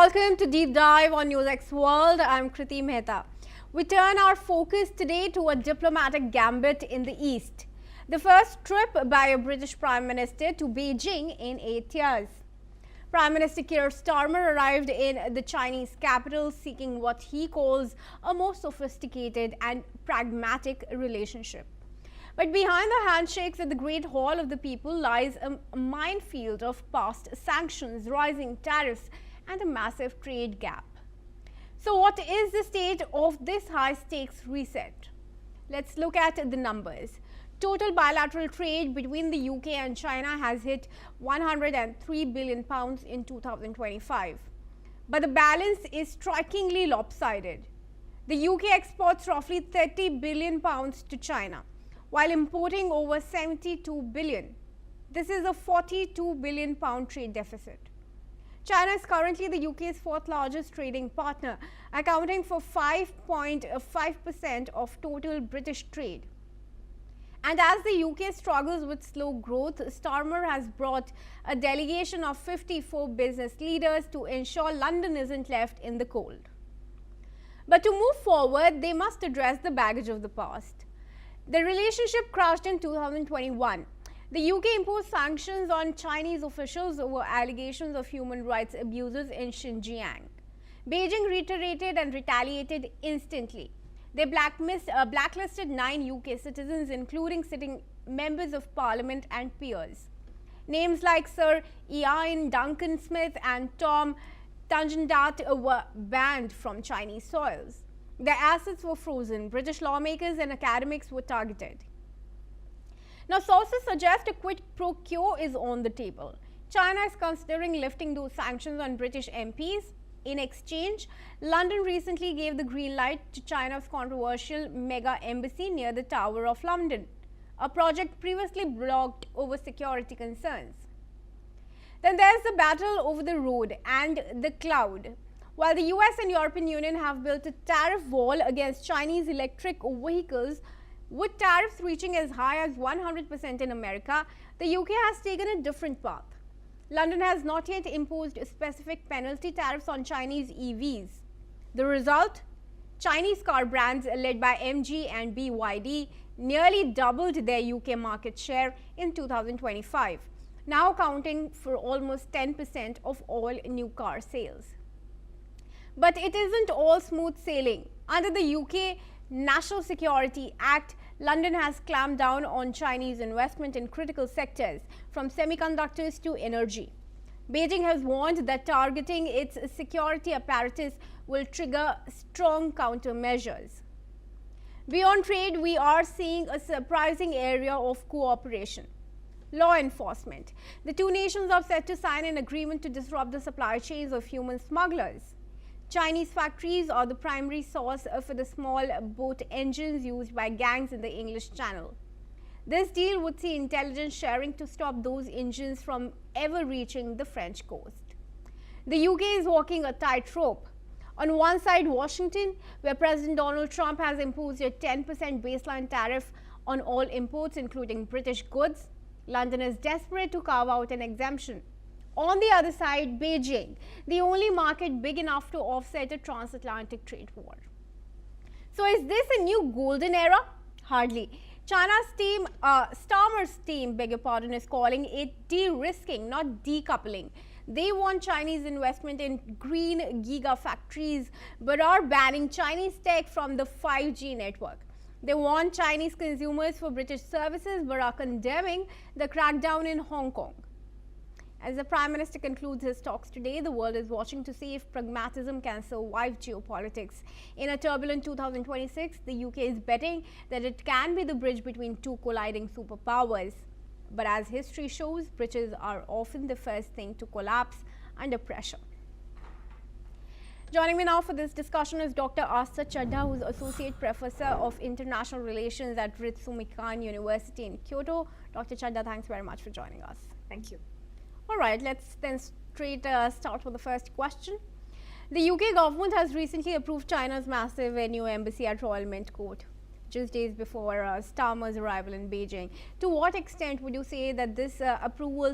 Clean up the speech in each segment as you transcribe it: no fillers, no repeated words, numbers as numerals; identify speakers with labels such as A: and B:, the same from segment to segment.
A: Welcome to Deep Dive on NewsX World. I'm Kriti Mehta. We turn our focus today to a diplomatic gambit in the East. The first trip by a British Prime Minister to Beijing in 8 years. Prime Minister Keir Starmer arrived in the Chinese capital seeking what he calls a more sophisticated and pragmatic relationship. But behind the handshakes at the Great Hall of the People lies a minefield of past sanctions, rising tariffs, and a massive trade gap. So what is the state of this high-stakes reset? Let's look at the numbers. Total bilateral trade between the UK and China has hit £103 billion in 2025. But the balance is strikingly lopsided. The UK exports roughly £30 billion to China, while importing over £72 billion. This is a £42 billion trade deficit. China is currently the UK's fourth largest trading partner, accounting for 5.5% of total British trade. And as the UK struggles with slow growth, Starmer has brought a delegation of 54 business leaders to ensure London isn't left in the cold. But to move forward, they must address the baggage of the past. The relationship crashed in 2021. The UK imposed sanctions on Chinese officials over allegations of human rights abuses in Xinjiang. Beijing reiterated and retaliated instantly. They blacklisted 9 UK citizens, including sitting members of parliament and peers. Names like Sir Ian Duncan Smith and Tom Tungendat were banned from Chinese soils. Their assets were frozen. British lawmakers and academics were targeted. Now, sources suggest a quid pro quo is on the table. China is considering lifting those sanctions on British MPs. In exchange, London recently gave the green light to China's controversial mega embassy near the Tower of London, a project previously blocked over security concerns. Then there's the battle over the road and the cloud. While the US and European Union have built a tariff wall against Chinese electric vehicles, with tariffs reaching as high as 100% in America, the UK has taken a different path. London has not yet imposed specific penalty tariffs on Chinese EVs. The result? Chinese car brands led by MG and BYD nearly doubled their UK market share in 2025, now accounting for almost 10% of all new car sales. But it isn't all smooth sailing. Under the UK National Security Act, London has clamped down on Chinese investment in critical sectors, from semiconductors to energy. Beijing has warned that targeting its security apparatus will trigger strong countermeasures. Beyond trade, we are seeing a surprising area of cooperation: law enforcement. The two nations are set to sign an agreement to disrupt the supply chains of human smugglers. Chinese factories are the primary source for the small boat engines used by gangs in the English Channel. This deal would see intelligence sharing to stop those engines from ever reaching the French coast. The UK is walking a tightrope. On one side, Washington, where President Donald Trump has imposed a 10% baseline tariff on all imports, including British goods. London is desperate to carve out an exemption. On the other side, Beijing, the only market big enough to offset a transatlantic trade war. So is this a new golden era? Hardly. Starmer's team, is calling it de-risking, not decoupling. They want Chinese investment in green gigafactories, but are banning Chinese tech from the 5G network. They want Chinese consumers for British services, but are condemning the crackdown in Hong Kong. As the Prime Minister concludes his talks today, the world is watching to see if pragmatism can survive geopolitics. In a turbulent 2026, the UK is betting that it can be the bridge between two colliding superpowers. But as history shows, bridges are often the first thing to collapse under pressure. Joining me now for this discussion is Dr. Asta Chadha, who is Associate Professor of International Relations at Ritsumeikan University in Kyoto. Dr. Chadha, thanks very much for joining us.
B: Thank you.
A: All right, let's then start with the first question. The UK government has recently approved China's massive new embassy at Royal Mint Court, just days before Starmer's arrival in Beijing. To what extent would you say that this approval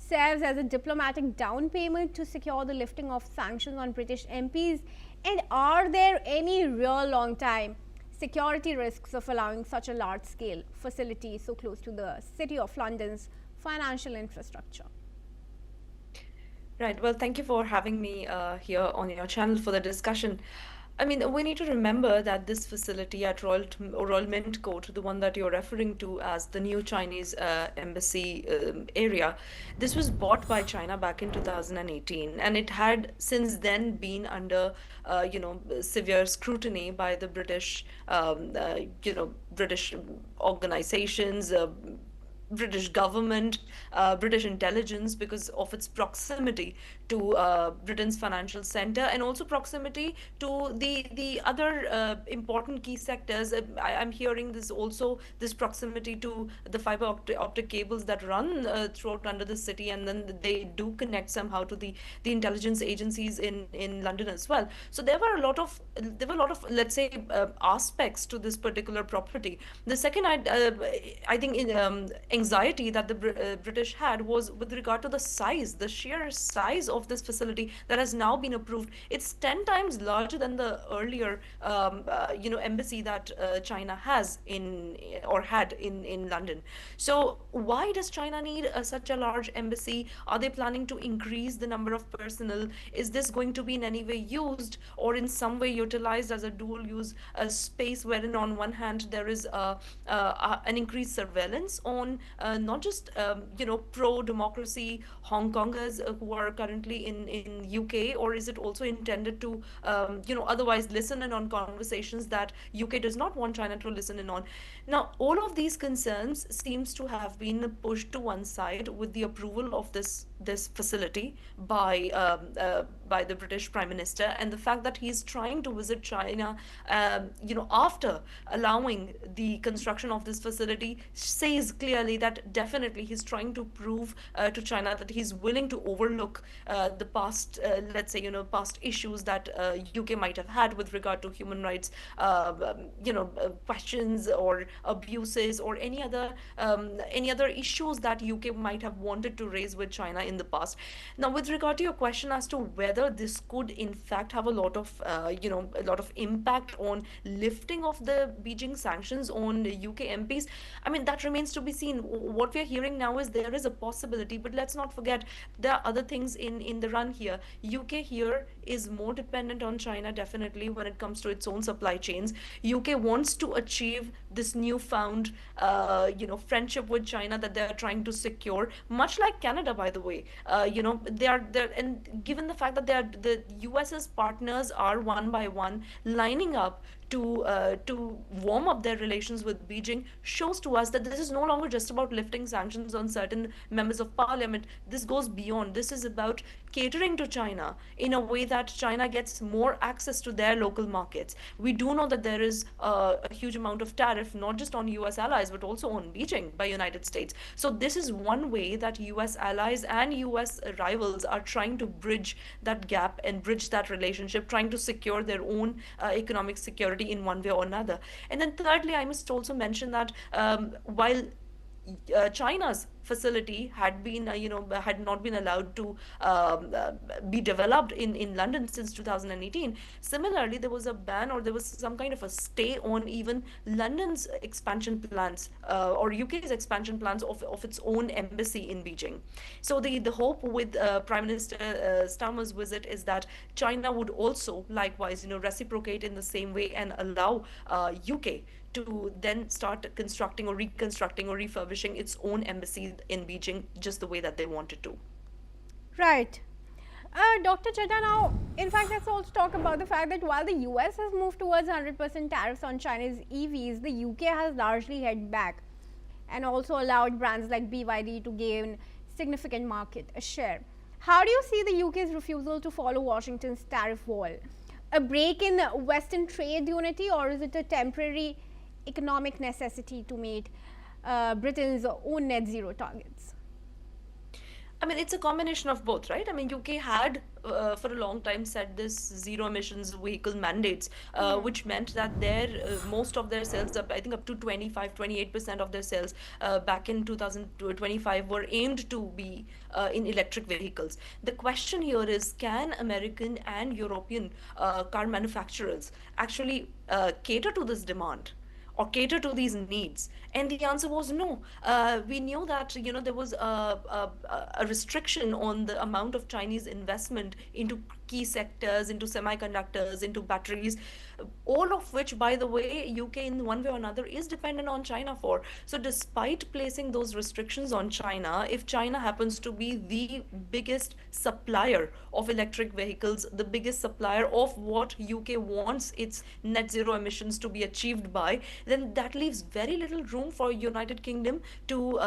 A: serves as a diplomatic down payment to secure the lifting of sanctions on British MPs? And are there any real long-term security risks of allowing such a large-scale facility so close to the City of London's financial infrastructure?
B: Right. Well, thank you for having me here on your channel for the discussion. I mean, we need to remember that this facility at Royal Mint Court, the one that you're referring to as the new Chinese embassy area, this was bought by China back in 2018, and it had since then been under, severe scrutiny by the British organizations. British government, British intelligence, because of its proximity to Britain's financial center and also proximity to the other important key sectors. I'm hearing this also, this proximity to the fiber optic cables that run throughout under the city, and then they do connect somehow to the intelligence agencies in London as well. So there were a lot of let's say aspects to this particular property. The second I think anxiety that the British had was with regard to the size, the sheer size of this facility that has now been approved. It's 10 times larger than the earlier, embassy that China has had in London. So why does China need such a large embassy? Are they planning to increase the number of personnel? Is this going to be in any way used or in some way utilized as a dual use space, wherein on one hand there is an increased surveillance on not just pro-democracy Hong Kongers who are currently in UK, or is it also intended to otherwise listen in on conversations that UK does not want China to listen in on? Now, all of these concerns seems to have been pushed to one side with the approval of this facility by the British Prime Minister, and the fact that he's trying to visit China, after allowing the construction of this facility, says clearly that definitely he's trying to prove to China that he's willing to overlook the past, past issues that UK might have had with regard to human rights, questions or abuses or any other issues that UK might have wanted to raise with China in the past. Now, with regard to your question as to whether this could in fact have a lot of impact on lifting of the Beijing sanctions on UK MPs, I mean, that remains to be seen. What we're hearing now is there is a possibility, but let's not forget there are other things in the run here. UK here is more dependent on China, definitely, when it comes to its own supply chains. UK wants to achieve this newfound friendship with China that they're trying to secure, much like Canada, by the way. And given the fact that the US's partners are one by one lining up to warm up their relations with Beijing, shows to us that this is no longer just about lifting sanctions on certain members of parliament. This goes beyond. This is about catering to China in a way that China gets more access to their local markets. We do know that there is a huge amount of tariff, not just on US allies, but also on Beijing by United States. So this is one way that US allies and US rivals are trying to bridge that gap and bridge that relationship, trying to secure their own economic security in one way or another. And then thirdly, I must also mention that while China's facility had not been allowed to be developed in London since 2018. Similarly, there was a ban, or there was some kind of a stay on even London's expansion plans or UK's expansion plans of its own embassy in Beijing. So the hope with Prime Minister Starmer's visit is that China would also likewise reciprocate in the same way and allow UK to then start constructing or reconstructing or refurbishing its own embassy in Beijing just the way that they wanted to.
A: Right. Dr. Chadha, now, in fact, let's also talk about the fact that while the US has moved towards 100% tariffs on Chinese EVs, the UK has largely held back and also allowed brands like BYD to gain significant market share. How do you see the UK's refusal to follow Washington's tariff wall? A break in Western trade unity, or is it a temporary economic necessity to meet Britain's own net zero targets?
B: I mean, it's a combination of both, right? I mean, UK had for a long time set this zero emissions vehicle mandates, which meant that their most of their sales, I think up to 25-28% of their sales back in 2025 were aimed to be in electric vehicles. The question here is, can American and European car manufacturers actually cater to this demand, or cater to these needs? And the answer was no. We knew that, there was a restriction on the amount of Chinese investment into key sectors, into semiconductors, into batteries, all of which, by the way, UK in one way or another is dependent on China for. So despite placing those restrictions on China, if China happens to be the biggest supplier of electric vehicles, the biggest supplier of what UK wants its net zero emissions to be achieved by, then that leaves very little room for United Kingdom to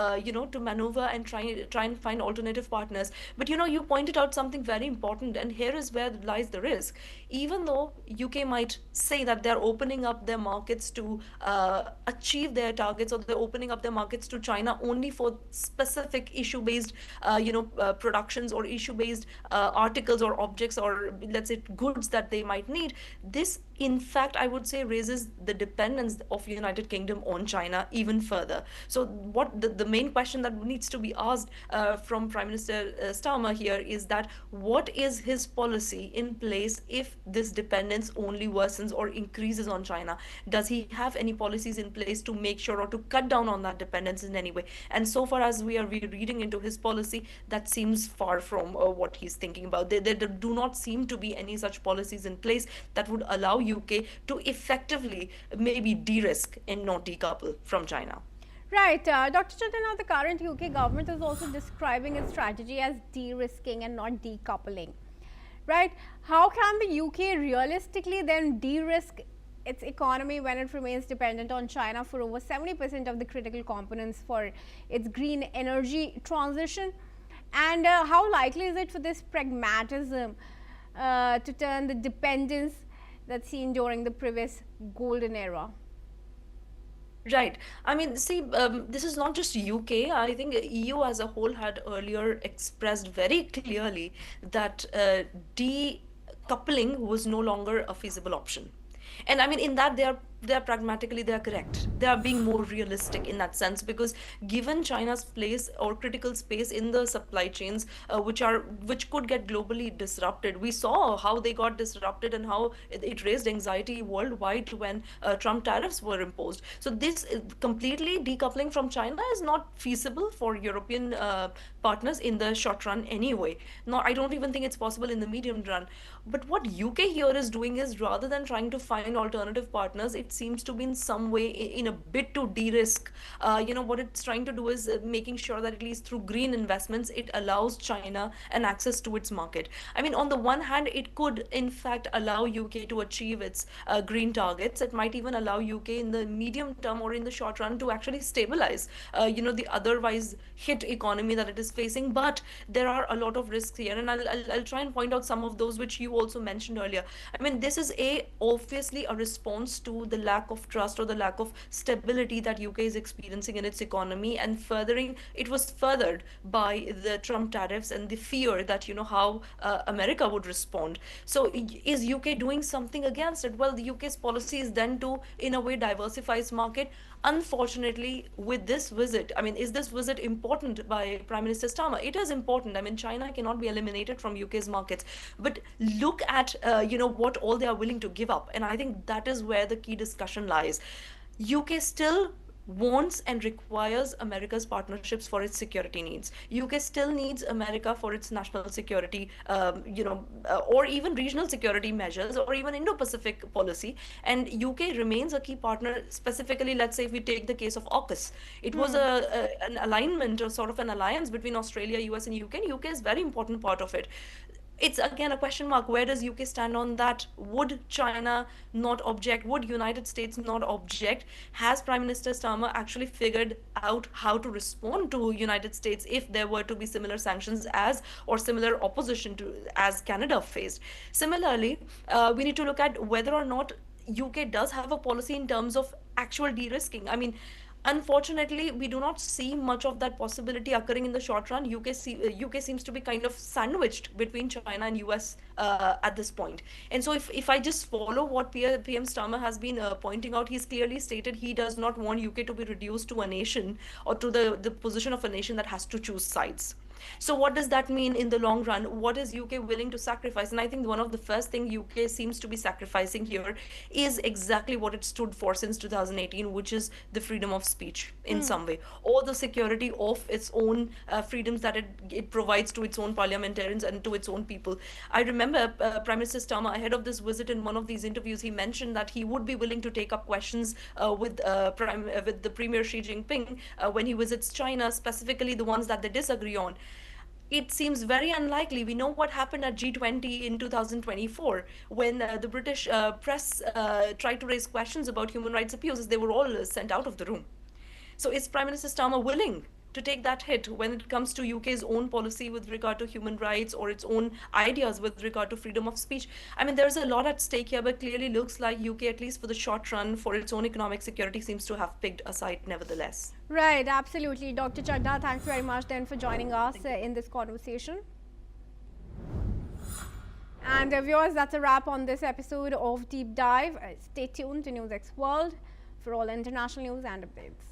B: to maneuver and try and find alternative partners. But you pointed out something very important, and here is where lies the risk. Even though UK might say that they're opening up their markets to achieve their targets, or they're opening up their markets to China only for specific issue-based productions, or issue-based articles or objects, or let's say goods that they might need, this in fact, I would say, raises the dependence of United Kingdom on China even further. So what the main question that needs to be asked from Prime Minister Starmer here is that what is his policy in place if this dependence only worsens or increases on China? Does he have any policies in place to make sure, or to cut down on that dependence in any way? And so far as we are reading into his policy, that seems far from what he's thinking about. There do not seem to be any such policies in place that would allow UK to effectively maybe de-risk and not decouple from China.
A: Right. Dr. Chetana, the current UK government is also describing its strategy as de-risking and not decoupling. Right? How can the UK realistically then de-risk its economy when it remains dependent on China for over 70% of the critical components for its green energy transition? And how likely is it for this pragmatism to turn the dependence that's seen during the previous golden era?
B: Right. I mean, see, this is not just UK. I think EU as a whole had earlier expressed very clearly that decoupling was no longer a feasible option. And I mean, in that they are pragmatically, they are correct. They are being more realistic in that sense, because given China's place or critical space in the supply chains, which could get globally disrupted. We saw how they got disrupted and how it raised anxiety worldwide when Trump tariffs were imposed. So this completely decoupling from China is not feasible for European partners in the short run anyway. No, I don't even think it's possible in the medium run. But what UK here is doing is, rather than trying to find alternative partners, it seems to be in some way in a bit to de-risk. What it's trying to do is making sure that at least through green investments, it allows China an access to its market. I mean, on the one hand, it could in fact allow UK to achieve its green targets. It might even allow UK in the medium term or in the short run to actually stabilize, the otherwise hit economy that it is facing. But there are a lot of risks here, and I'll try and point out some of those which you also mentioned earlier. I mean, this is obviously a response to the lack of trust or the lack of stability that UK is experiencing in its economy, and it was furthered by the Trump tariffs and the fear that how America would respond. So is UK doing something against it? Well, the UK's policy is then to, in a way, diversify its market. Unfortunately, with this visit, I mean, is this visit important by Prime Minister Starmer? It is important. I mean, China cannot be eliminated from UK's markets. But look at, what all they are willing to give up. And I think that is where the key discussion lies. UK still wants and requires America's partnerships for its security needs. UK still needs America for its national security, or even regional security measures, or even Indo-Pacific policy. And UK remains a key partner. Specifically, let's say if we take the case of AUKUS, it was an alignment, or sort of an alliance between Australia, US, and UK. And UK is a very important part of it. It's again a question mark. Where does UK stand on that? Would China not object? Would United States not object? Has Prime Minister Starmer actually figured out how to respond to United States if there were to be similar sanctions or similar opposition to as Canada faced? Similarly, we need to look at whether or not UK does have a policy in terms of actual de-risking. I mean, Unfortunately, we do not see much of that possibility occurring in the short run. UK seems to be kind of sandwiched between China and US at this point. And so, if I just follow what PM Starmer has been pointing out, he's clearly stated he does not want UK to be reduced to a nation, or to the position of a nation that has to choose sides. So what does that mean in the long run? What is UK willing to sacrifice? And I think one of the first thing UK seems to be sacrificing here is exactly what it stood for since 2018, which is the freedom of speech in some way, or the security of its own freedoms that it provides to its own parliamentarians and to its own people. I remember Prime Minister Starmer, ahead of this visit, in one of these interviews, he mentioned that he would be willing to take up questions with the Premier Xi Jinping when he visits China, specifically the ones that they disagree on. It seems very unlikely. We know what happened at G20 in 2024 when the British press tried to raise questions about human rights abuses. They were all sent out of the room. So is Prime Minister Starmer willing to take that hit when it comes to UK's own policy with regard to human rights, or its own ideas with regard to freedom of speech? I mean, there's a lot at stake here, but clearly looks like UK, at least for the short run, for its own economic security, seems to have picked a side nevertheless.
A: Right, absolutely. Dr. Chadda, thanks very much then for joining us in this conversation. And viewers, that's a wrap on this episode of Deep Dive. Stay tuned to NewsX World for all international news and updates.